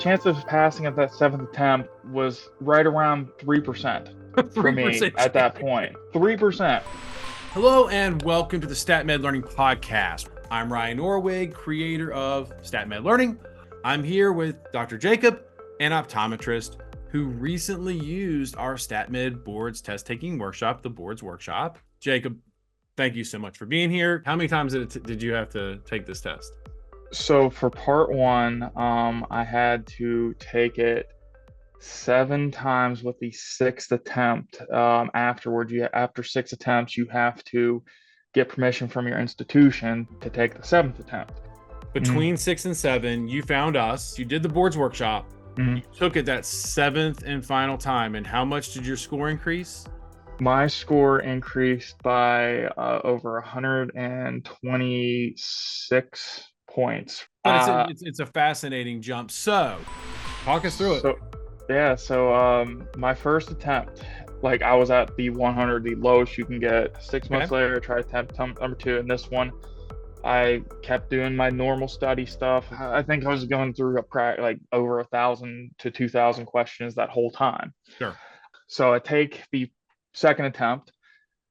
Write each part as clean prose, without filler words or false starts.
Chance of passing at that seventh attempt was right around 3% for me 3% at that point. 3%. Hello and welcome to the STATMed Learning Podcast. I'm Ryan Norwig, creator of STATMed Learning. I'm here with Dr. Jacob, an optometrist who recently used our STATMed Boards Test-Taking Workshop, the Boards Workshop. Jacob, thank you so much for being here. How many times did you have to take this test? So for part one, I had to take it 7 times with the sixth attempt. Afterwards, after 6 attempts, you have to get permission from your institution to take the 7th attempt. Between 6 and 7, you found us, you did the boards workshop, you took it that 7th and final time. And how much did your score increase? My score increased by over 126 points. But it's a fascinating jump. So talk us through it. So my first attempt, like I was at the 100, the lowest you can get. 6 months later, I tried attempt number 2, and this one, I kept doing my normal study stuff. I think I was going through like over 1,000 to 2,000 questions that whole time. Sure. So I take the second attempt,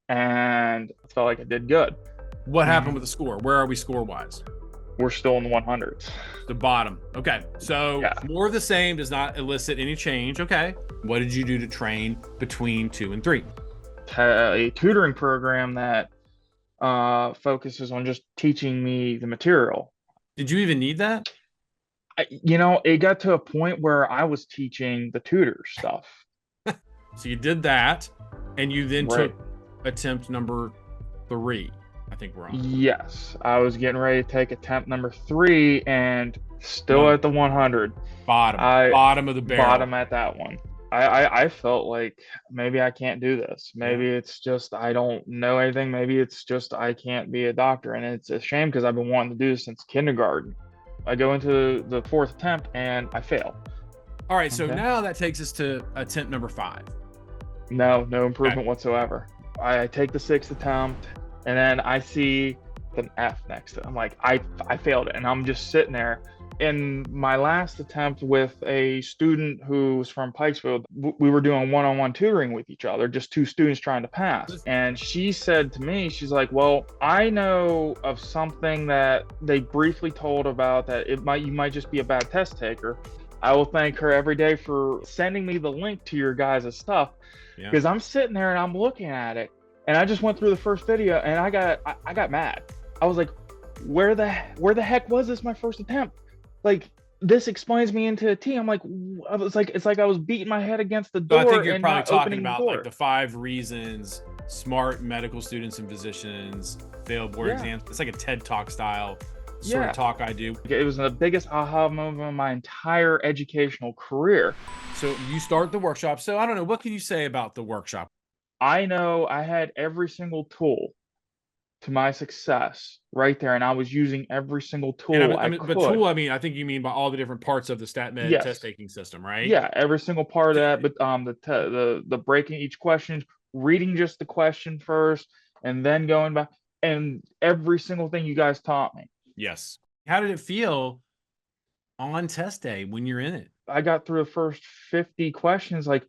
and I felt like I did good. What happened with the score? Where are we score-wise? We're still in the 100s. The bottom. Okay. So more of the same does not elicit any change. Okay. What did you do to train between 2 and 3? A tutoring program that focuses on just teaching me the material. Did you even need that? It got to a point where I was teaching the tutors stuff. So you did that, and you then took attempt number 3. I think we're on. Yes, I was getting ready to take attempt number 3, and still at the 100. Bottom of the barrel. Bottom at that one. I felt like maybe I can't do this. Maybe it's just I don't know anything. Maybe it's just I can't be a doctor. And it's a shame because I've been wanting to do this since kindergarten. I go into the 4th attempt and I fail. All right, so now that takes us to attempt number 5. No improvement whatsoever. I take the 6th attempt, and then I see an F next to it. I'm like, I failed it. And I'm just sitting there. In my last attempt with a student who was from Pikesville, we were doing one-on-one tutoring with each other, just 2 students trying to pass. And she said to me, she's like, well, I know of something that they briefly told about that you might just be a bad test taker. I will thank her every day for sending me the link to your guys' stuff, because I'm sitting there and I'm looking at it, and I just went through the first video and I got mad. I was like, where the heck was this my first attempt? Like, this explains me into a T. I'm like, it's like I was beating my head against the door. So I think you're probably talking about like the 5 reasons smart medical students and physicians fail board exams. It's like a TED Talk style sort of talk I do. It was the biggest aha moment of my entire educational career. So you start the workshop. So I don't know, what can you say about the workshop? I know I had every single tool to my success right there, and I was using every single tool I could. But tool, I think you mean by all the different parts of the STATMed test-taking system, right? Yeah, every single part of that. But the breaking each question, reading just the question first, and then going back, and every single thing you guys taught me. Yes. How did it feel on test day when you're in it? I got through the first 50 questions like,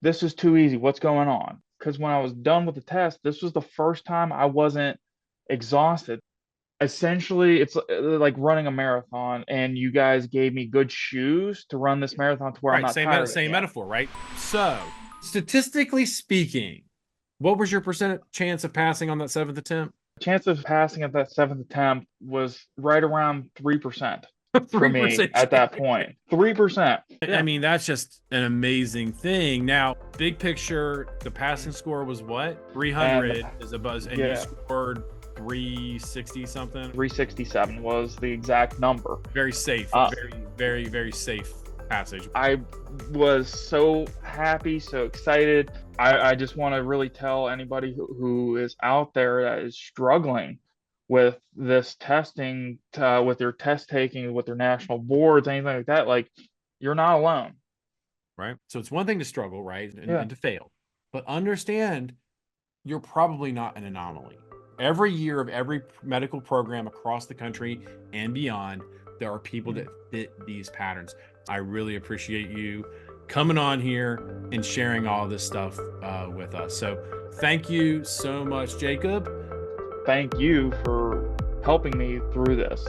this is too easy. What's going on? Because when I was done with the test, this was the first time I wasn't exhausted. Essentially, it's like running a marathon, and you guys gave me good shoes to run this marathon to where I'm not tired. Same metaphor, right? So, statistically speaking, what was your percent chance of passing on that 7th attempt? Chance of passing at that 7th attempt was right around 3%. For me at that point. 3%. I mean, that's just an amazing thing. Now, big picture, the passing score was what? 300 is a buzz, and you scored 360 something. 367 was the exact number. Very safe. Very, very safe passage. I was so happy, so excited. I just want to really tell anybody who is out there that is struggling with this testing, with their test taking, with their national boards, anything like that, like, you're not alone. Right. So it's one thing to struggle, right? And to fail, but understand you're probably not an anomaly. Every year of every medical program across the country and beyond, there are people that fit these patterns. I really appreciate you coming on here and sharing all this stuff with us. So thank you so much, Jacob. Thank you for helping me through this.